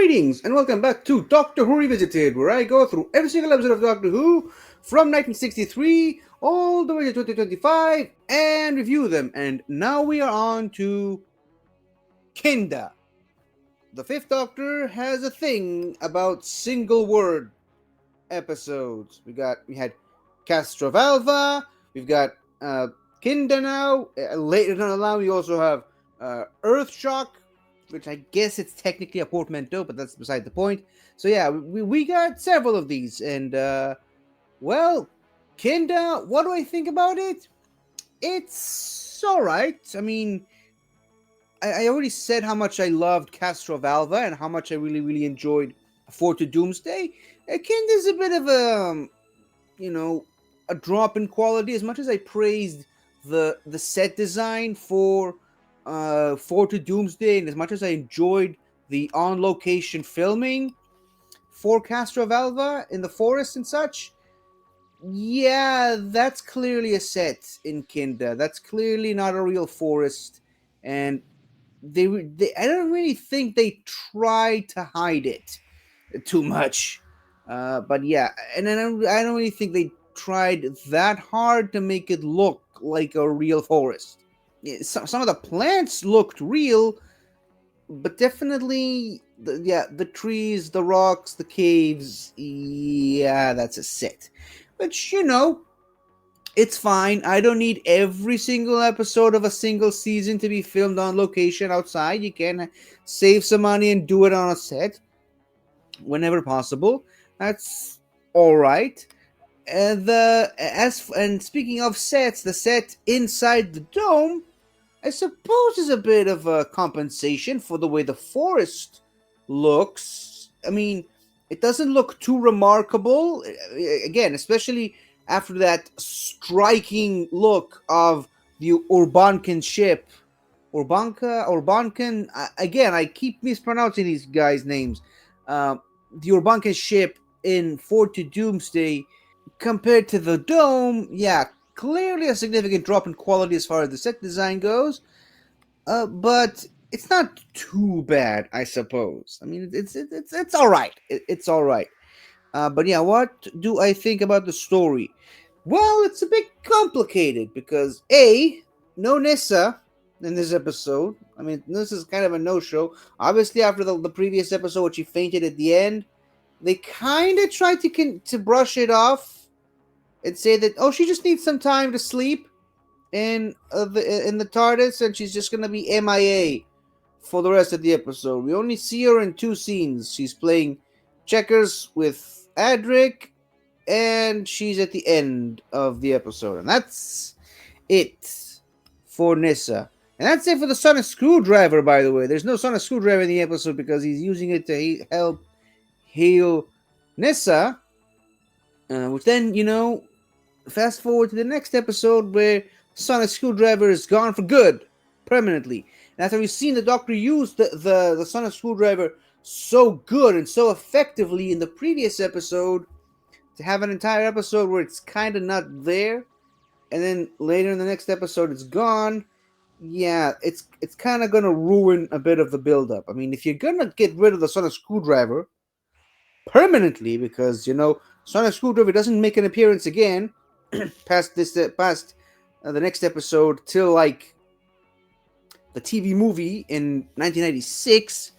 Greetings and welcome back to Doctor Who Revisited, where I go through every single episode of Doctor Who from 1963 all the way to 2025 and review them. And now we are on to Kinda. The Fifth Doctor has a thing about single word episodes. We had Castrovalva, we've got Kinda now. Later down the line, we also have Earth Shock, which I guess it's technically a portmanteau, but that's beside the point. So yeah, we got several of these, and well, Kinda, what do I think about it? It's alright. I mean, I already said how much I loved Castrovalva and how much I really enjoyed Fort to Doomsday. Kinda's a bit of a drop in quality. As much as I praised the set design for Fort to Doomsday, and as much as I enjoyed the on location filming for Castrovalva in the forest and such, yeah, that's clearly a set in Kinda. That's clearly not a real forest, and they I don't really think they tried to hide it too much. But yeah, and I don't really think they tried that hard to make it look like a real forest. Some of the plants looked real, but definitely, the trees, the rocks, the caves, yeah, that's a set. But it's fine. I don't need every single episode of a single season to be filmed on location outside. You can save some money and do it on a set whenever possible. That's all right. And speaking of sets, the set inside the dome, I suppose, is a bit of a compensation for the way the forest looks. I mean, it doesn't look too remarkable. Again, especially after that striking look of the Urbankan ship. Urbankan. Again, I keep mispronouncing these guys' names. The Urbankan ship in Fort to Doomsday compared to the dome, yeah, clearly a significant drop in quality as far as the set design goes. But it's not too bad, I suppose. I mean, it's all right. It's all right. But yeah, what do I think about the story? Well, it's a bit complicated because no Nissa in this episode. I mean, this is kind of a no-show. Obviously, after the previous episode, when she fainted at the end, they kind of tried to brush it off and say that, oh, she just needs some time to sleep in the TARDIS, and she's just gonna be MIA for the rest of the episode. We only see her in two scenes. She's playing checkers with Adric, and she's at the end of the episode, and that's it for Nissa. And that's it for the Sonic Screwdriver, by the way. There's no Sonic Screwdriver in the episode because he's using it to help heal Nissa. Which then, fast forward to the next episode where Sonic Screwdriver is gone for good, permanently. And after we've seen the Doctor use the Sonic Screwdriver so good and so effectively in the previous episode, to have an entire episode where it's kind of not there, and then later in the next episode it's gone, yeah, it's kind of going to ruin a bit of the build-up. I mean, if you're going to get rid of the Sonic Screwdriver permanently, because, Sonic Screwdriver doesn't make an appearance again past the next episode till like the TV movie in 1996.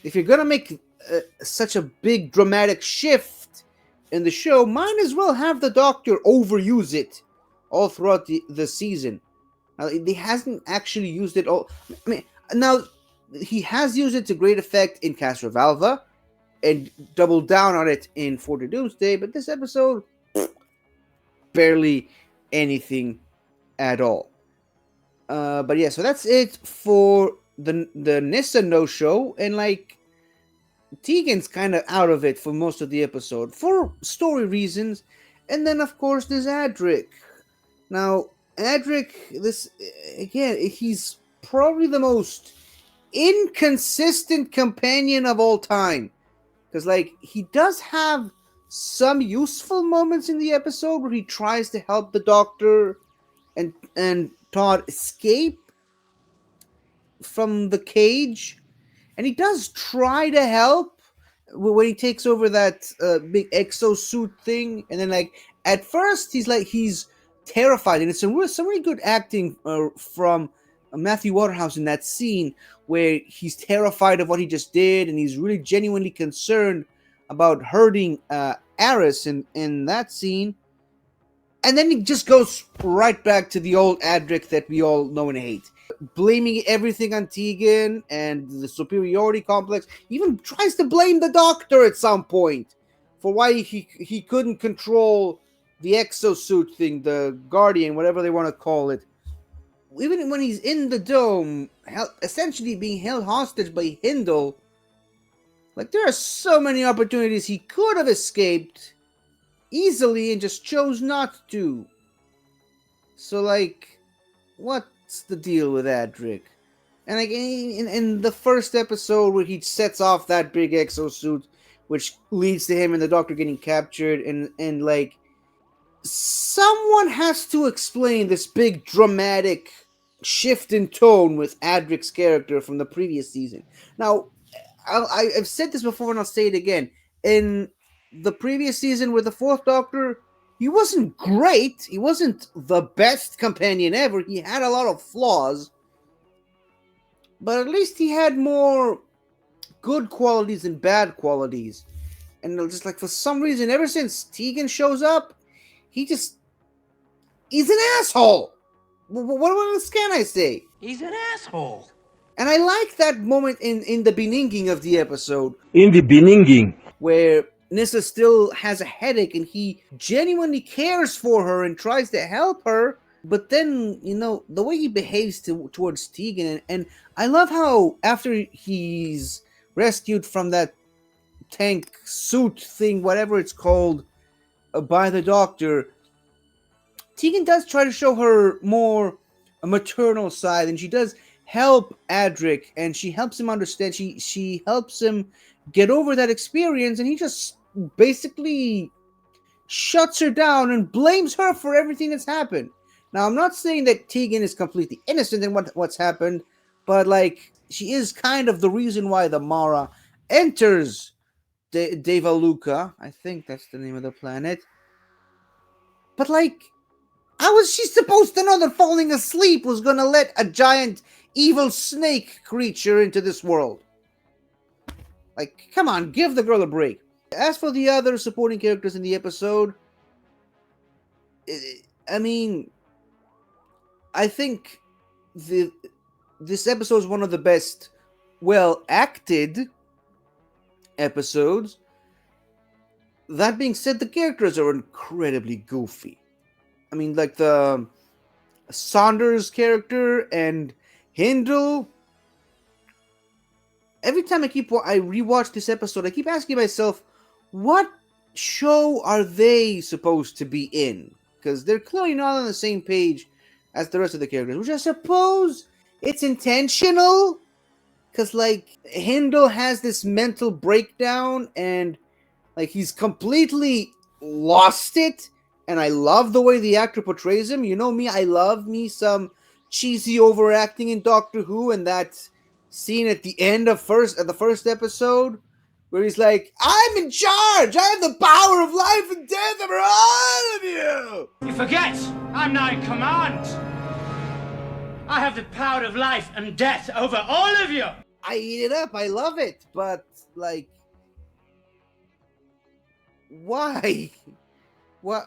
If you're gonna make such a big dramatic shift in the show, might as well have the Doctor overuse it all throughout the season. Now, he hasn't actually used it all. I mean, now he has used it to great effect in Castrovalva and doubled down on it in Fort of Doomsday, but this episode, barely anything at all. But yeah, so that's it for the Nissa no show, and like Tegan's kind of out of it for most of the episode for story reasons, and then of course there's Adric. Now Adric, this again, he's probably the most inconsistent companion of all time, because like he does have some useful moments in the episode where he tries to help the Doctor and Todd escape from the cage, and he does try to help, when he takes over that big exosuit thing, and then like at first he's terrified, and it's some really good acting from Matthew Waterhouse in that scene where he's terrified of what he just did, and he's really genuinely concerned about hurting Aris in that scene. And then he just goes right back to the old Adric that we all know and hate, blaming everything on Tegan and the superiority complex. He even tries to blame the Doctor at some point for why he couldn't control the exosuit thing, the Guardian, whatever they want to call it. Even when he's in the dome, essentially being held hostage by Hindle, like there are so many opportunities he could have escaped easily and just chose not to. So, like, what's the deal with Adric? And like in the first episode where he sets off that big exosuit, which leads to him and the Doctor getting captured, and like someone has to explain this big dramatic shift in tone with Adric's character from the previous season. Now, I've said this before and I'll say it again. In the previous season with the Fourth Doctor, he wasn't great. He wasn't the best companion ever. He had a lot of flaws. But at least he had more good qualities than bad qualities. And just like for some reason, ever since Tegan shows up, he's an asshole. What else can I say? He's an asshole. And I like that moment in the beginning of the episode. In the beginning. Where Nyssa still has a headache and he genuinely cares for her and tries to help her. But then, the way he behaves towards Tegan. And I love how after he's rescued from that tank suit thing, whatever it's called, by the Doctor, Tegan does try to show her more a maternal side, and she does help Adric, and she helps him understand. She helps him get over that experience, and he just basically shuts her down and blames her for everything that's happened. Now, I'm not saying that Tegan is completely innocent in what's happened, but like she is kind of the reason why the Mara enters Devaluca. I think that's the name of the planet. But like, how was she supposed to know that falling asleep was gonna let a giant evil snake creature into this world? Like, come on, give the girl a break. As for the other supporting characters in the episode, I mean, I think this episode is one of the best well-acted episodes. That being said, the characters are incredibly goofy. I mean, like the Saunders character and Hindle. Every time I rewatch this episode, I keep asking myself, what show are they supposed to be in? Because they're clearly not on the same page as the rest of the characters, which I suppose it's intentional. Because, like, Hindle has this mental breakdown and, like, he's completely lost it. And I love the way the actor portrays him. You know me, I love me some cheesy overacting in Doctor Who, and that scene at the end of the first episode where he's like, I'm in charge! I have the power of life and death over all of you! You forget, I'm now in command. I have the power of life and death over all of you! I eat it up, I love it, but, like, why? Well,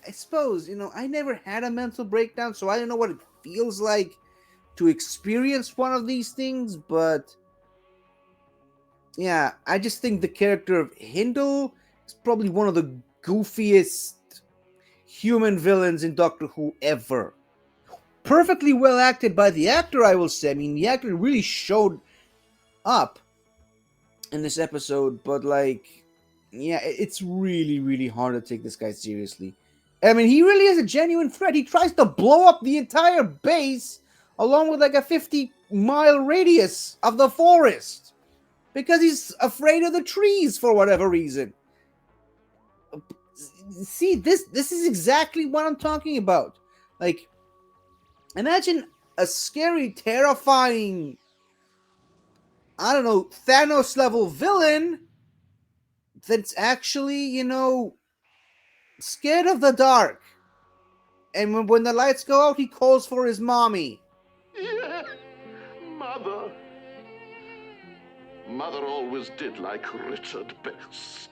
I suppose, I never had a mental breakdown, so I don't know what it feels like to experience one of these things, but yeah, I just think the character of Hindle is probably one of the goofiest human villains in Doctor Who ever. Perfectly well acted by the actor, I will say. I mean, the actor really showed up in this episode, but like, yeah, it's really, really hard to take this guy seriously. I mean, he really is a genuine threat. He tries to blow up the entire base along with like a 50-mile radius of the forest because he's afraid of the trees for whatever reason. See, this is exactly what I'm talking about. Like, imagine a scary, terrifying, I don't know, Thanos-level villain that's actually, scared of the dark. And when the lights go out, he calls for his mommy. Yeah, Mother. Mother always did like Richard best.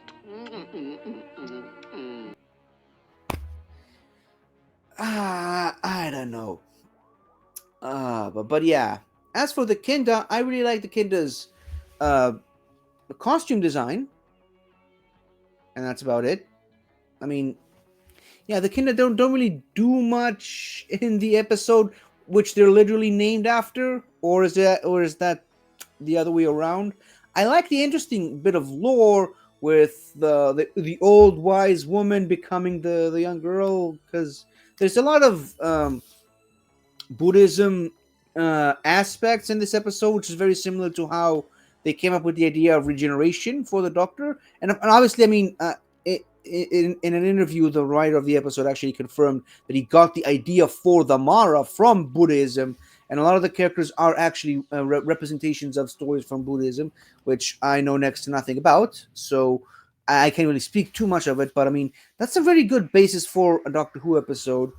I don't know. But yeah. As for the Kinda, I really like the Kinda's uh, costume design, and that's about it. I mean, yeah, the Kinda don't really do much in the episode, which they're literally named after, or is that the other way around? I like the interesting bit of lore with the old wise woman becoming the young girl, because there's a lot of Buddhism aspects in this episode, which is very similar to how they came up with the idea of regeneration for the Doctor. And obviously, I mean, in an interview, the writer of the episode actually confirmed that he got the idea for the Mara from Buddhism, and a lot of the characters are actually representations of stories from Buddhism, which I know next to nothing about. So I can't really speak too much of it, but I mean, that's a very good basis for a Doctor Who episode,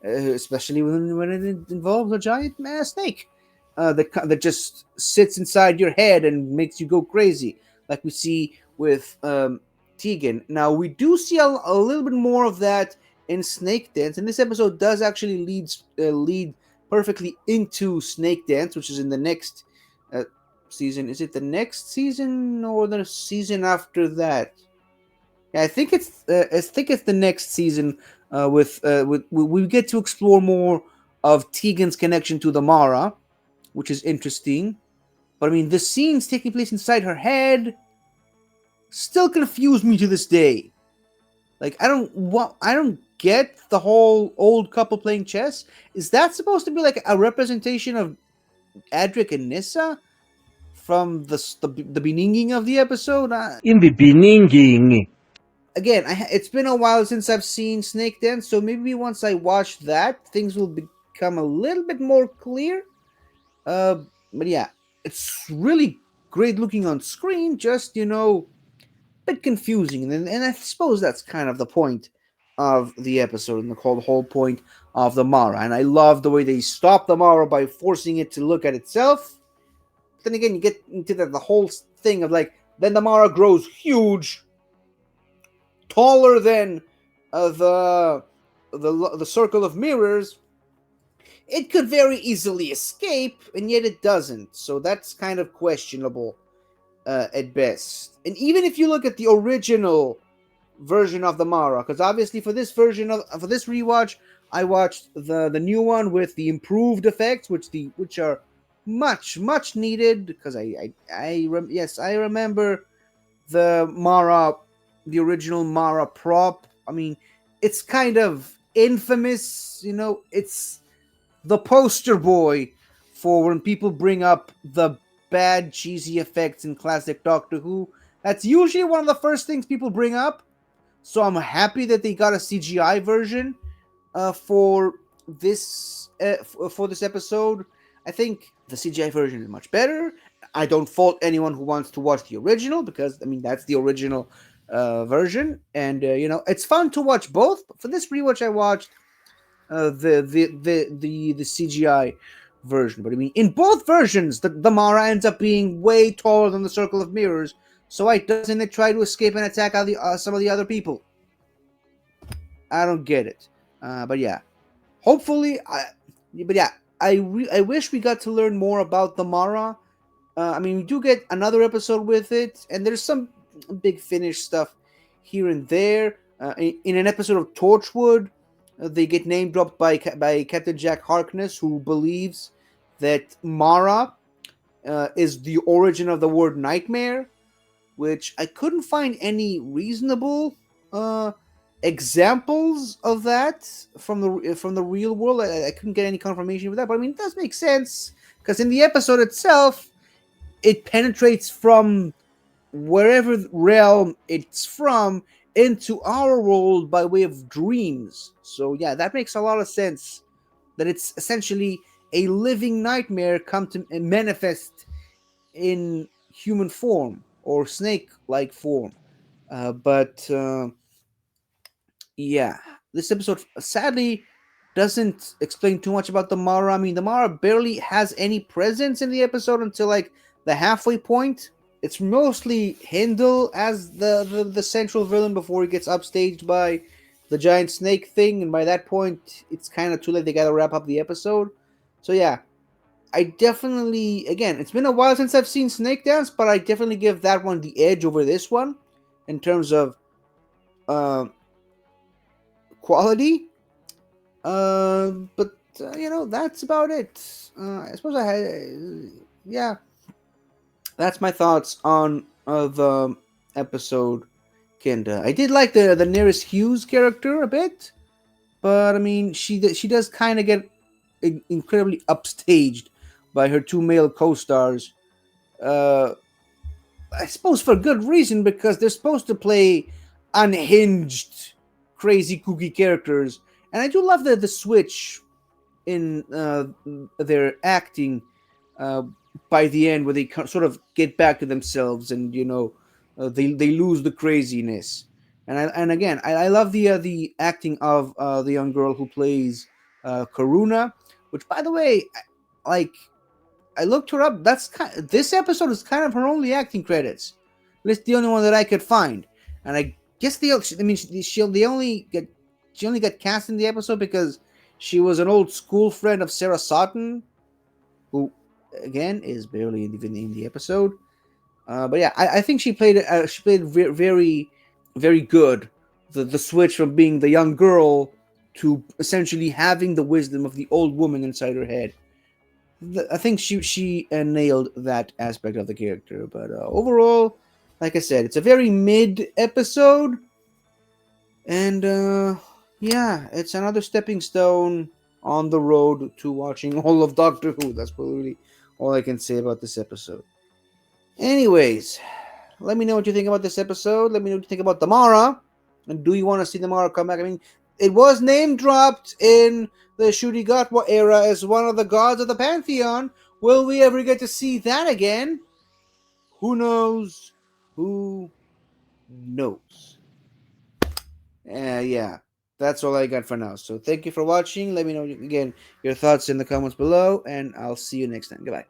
especially when it involves a giant snake that just sits inside your head and makes you go crazy, like we see with Tegan. Now we do see a little bit more of that in Snake Dance, and this episode does actually lead perfectly into Snake Dance, which is in the next season. Is it the next season or the season after that? Yeah, I think it's the next season. With we get to explore more of Tegan's connection to the Mara, which is interesting. But I mean, the scenes taking place inside her head still confuse me to this day. Like, I don't get the whole old couple playing chess. Is that supposed to be like a representation of Adric and Nissa from the beginning of the episode? In the beginning. Again, it's been a while since I've seen Snake Dance, so maybe once I watch that, things will become a little bit more clear. Uh, but yeah, it's really great looking on screen, just, a bit confusing. And I suppose that's kind of the point of the episode, and the whole point of the Mara. And I love the way they stop the Mara by forcing it to look at itself. But then again, you get into the whole thing of like, then the Mara grows huge, taller than the circle of mirrors. It could very easily escape, and yet it doesn't. So that's kind of questionable at best. And even if you look at the original version of the Mara, because obviously for this rewatch, I watched the new one with the improved effects, which are much needed, because I remember the Mara, the original Mara prop. I mean, it's kind of infamous, it's the poster boy for when people bring up the bad cheesy effects in classic Doctor Who. That's usually one of the first things people bring up. So I'm happy that they got a CGI version for this episode. I think the CGI version is much better. I don't fault anyone who wants to watch the original, because I mean that's the original version, and it's fun to watch both. But for this rewatch, I watched the CGI version. But I mean, in both versions, the Mara ends up being way taller than the Circle of Mirrors. So why doesn't it try to escape and attack some of the other people? I don't get it. But yeah, hopefully, I wish we got to learn more about the Mara. I mean, we do get another episode with it, and there's some big Finish stuff here and there. In an episode of Torchwood, they get name dropped by Captain Jack Harkness, who believes that Mara is the origin of the word nightmare, which I couldn't find any reasonable examples of that from the real world. I couldn't get any confirmation of that, but I mean, it does make sense, because in the episode itself, it penetrates from wherever realm it's from into our world by way of dreams. So yeah, that makes a lot of sense, that it's essentially a living nightmare come to manifest in human form or snake-like form. But yeah, this episode sadly doesn't explain too much about the Mara. I mean, the Mara barely has any presence in the episode until like the halfway point. It's mostly Hindle as the central villain before he gets upstaged by the giant snake thing, and by that point, it's kind of too late. They gotta wrap up the episode. So yeah, I definitely, again, it's been a while since I've seen Snake Dance, but I definitely give that one the edge over this one in terms of uh, quality. But that's about it. I suppose I had, yeah, that's my thoughts on the episode. Kinda, I did like the nearest Hughes character a bit, but I mean, she does kind of get incredibly upstaged by her two male co-stars. Uh, I suppose for good reason because they're supposed to play unhinged, crazy, kooky characters, and I do love the switch in their acting uh, by the end, where they sort of get back to themselves, and they lose the craziness. And again, I love the acting of the young girl who plays Karuna, which, by the way, like, I looked her up. This episode is kind of her only acting credits. At least the only one that I could find. And I guess she only got cast in the episode because she was an old school friend of Sarah Sutton, who again is barely even in the episode. But yeah, I think she played very, very good. The switch from being the young girl to essentially having the wisdom of the old woman inside her head. I think she nailed that aspect of the character. But overall, like I said, it's a very mid episode, and yeah, it's another stepping stone on the road to watching all of Doctor Who. That's probably all I can say about this episode. Anyways, let me know what you think about this episode. Let me know what you think about Damara. And do you want to see Damara come back? I mean, it was name dropped in the Shudigatwa era as one of the gods of the Pantheon. Will we ever get to see that again? Who knows? Who knows? Yeah, that's all I got for now. So thank you for watching. Let me know again your thoughts in the comments below, and I'll see you next time. Goodbye.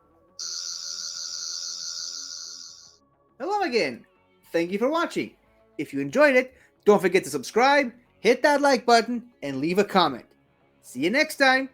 Hello again. Thank you for watching. If you enjoyed it, don't forget to subscribe, hit that like button, and leave a comment. See you next time.